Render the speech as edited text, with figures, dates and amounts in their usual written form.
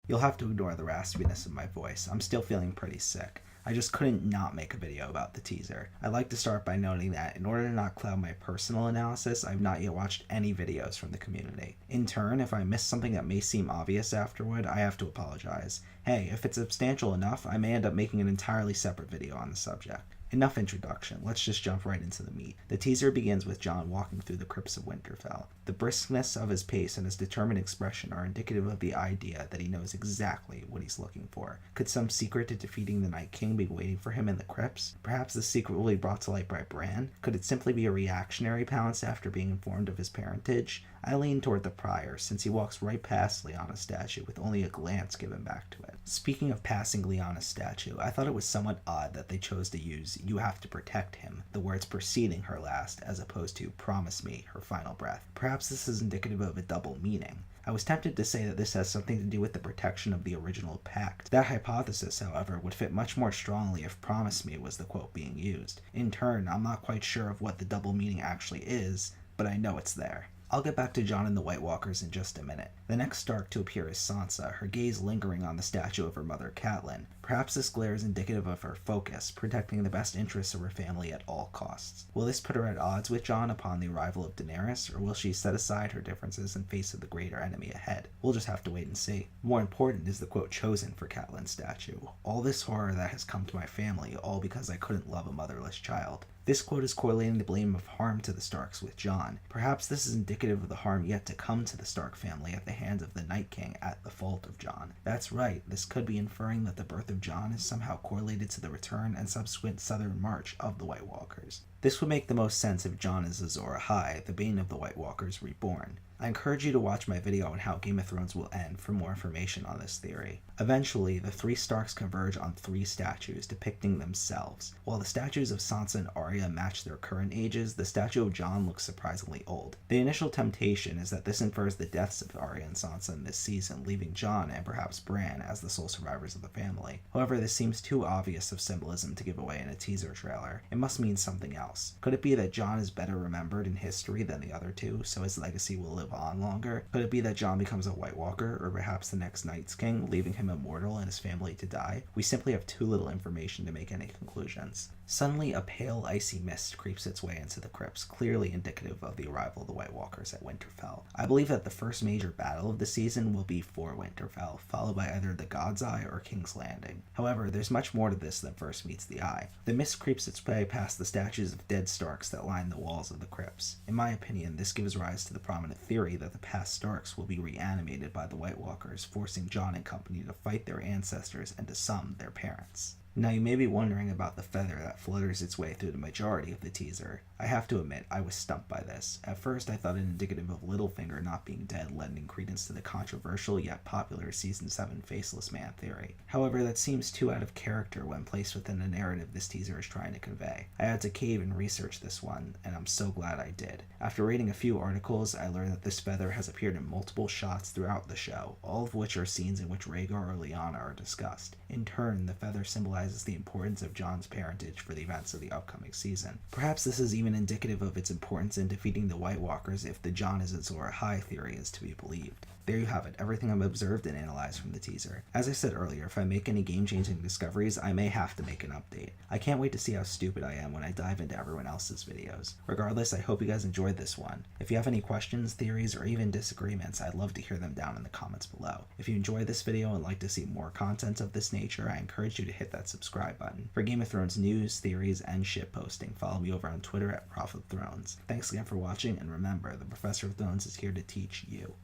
You'll have to ignore the raspiness of my voice. I'm still feeling pretty sick. I just couldn't not make a video about the teaser. I'd like to start by noting that in order to not cloud my personal analysis, I've not yet watched any videos from the community. In turn, if I miss something that may seem obvious afterward, I have to apologize. Hey, if it's substantial enough, I may end up making an entirely separate video on the subject. Enough introduction, let's just jump right into the meat. The teaser begins with Jon walking through the crypts of Winterfell. The briskness of his pace and his determined expression are indicative of the idea that he knows exactly what he's looking for. Could some secret to defeating the Night King be waiting for him in the crypts? Perhaps the secret will be brought to light by Bran? Could it simply be a reactionary pounce after being informed of his parentage? I lean toward the prior, since he walks right past Lyanna's statue with only a glance given back to it. Speaking of passing Lyanna's statue, I thought it was somewhat odd that they chose to use "you have to protect him," the words preceding her last, as opposed to "promise me," her final breath. Perhaps this is indicative of a double meaning. I was tempted to say that this has something to do with the protection of the original pact. That hypothesis, however, would fit much more strongly if "promise me" was the quote being used. In turn, I'm not quite sure of what the double meaning actually is, but I know it's there. I'll get back to Jon and the White Walkers in just a minute. The next Stark to appear is Sansa, her gaze lingering on the statue of her mother Catelyn. Perhaps this glare is indicative of her focus, protecting the best interests of her family at all costs. Will this put her at odds with Jon upon the arrival of Daenerys, or will she set aside her differences in face of the greater enemy ahead? We'll just have to wait and see. More important is the quote chosen for Catelyn's statue. "All this horror that has come to my family, all because I couldn't love a motherless child." This quote is correlating the blame of harm to the Starks with Jon. Perhaps this is indicative of the harm yet to come to the Stark family at the hands of the Night King at the fault of Jon. That's right, this could be inferring that the birth of Jon is somehow correlated to the return and subsequent southern march of the White Walkers. This would make the most sense if Jon is Azor Ahai, the bane of the White Walkers reborn. I encourage you to watch my video on how Game of Thrones will end for more information on this theory. Eventually, the three Starks converge on three statues depicting themselves. While the statues of Sansa and Arya match their current ages, the statue of Jon looks surprisingly old. The initial temptation is that this infers the deaths of Arya and Sansa in this season, leaving Jon and perhaps Bran as the sole survivors of the family. However, this seems too obvious of symbolism to give away in a teaser trailer. It must mean something else. Could it be that Jon is better remembered in history than the other two, so his legacy will live on longer? Could it be that Jon becomes a White Walker, or perhaps the next Night's King, leaving him immortal and his family to die? We simply have too little information to make any conclusions. Suddenly, a pale, icy mist creeps its way into the crypts, clearly indicative of the arrival of the White Walkers at Winterfell. I believe that the first major battle of the season will be for Winterfell, followed by either the God's Eye or King's Landing. However, there's much more to this than first meets the eye. The mist creeps its way past the statues of dead Starks that line the walls of the crypts. In my opinion, this gives rise to the prominent theory that the past Starks will be reanimated by the White Walkers, forcing Jon and company to fight their ancestors and to some their parents. Now you may be wondering about the feather that flutters its way through the majority of the teaser. I have to admit, I was stumped by this. At first I thought it indicative of Littlefinger not being dead, lending credence to the controversial yet popular Season 7 Faceless Man theory. However, that seems too out of character when placed within the narrative this teaser is trying to convey. I had to cave and research this one, and I'm so glad I did. After reading a few articles, I learned that this feather has appeared in multiple shots throughout the show, all of which are scenes in which Rhaegar or Lyanna are discussed. In turn, the feather symbolizes the importance of Jon's parentage for the events of the upcoming season. Perhaps this is even indicative of its importance in defeating the White Walkers if the Jon is Azor Ahai theory is to be believed. There you have it, everything I've observed and analyzed from the teaser. As I said earlier, if I make any game-changing discoveries, I may have to make an update. I can't wait to see how stupid I am when I dive into everyone else's videos. Regardless, I hope you guys enjoyed this one. If you have any questions, theories, or even disagreements, I'd love to hear them down in the comments below. If you enjoyed this video and like to see more content of this nature, I encourage you to hit that subscribe button. For Game of Thrones news, theories, and shitposting, follow me over on Twitter at ProfOfThrones. Thanks again for watching, and remember, the Professor of Thrones is here to teach you.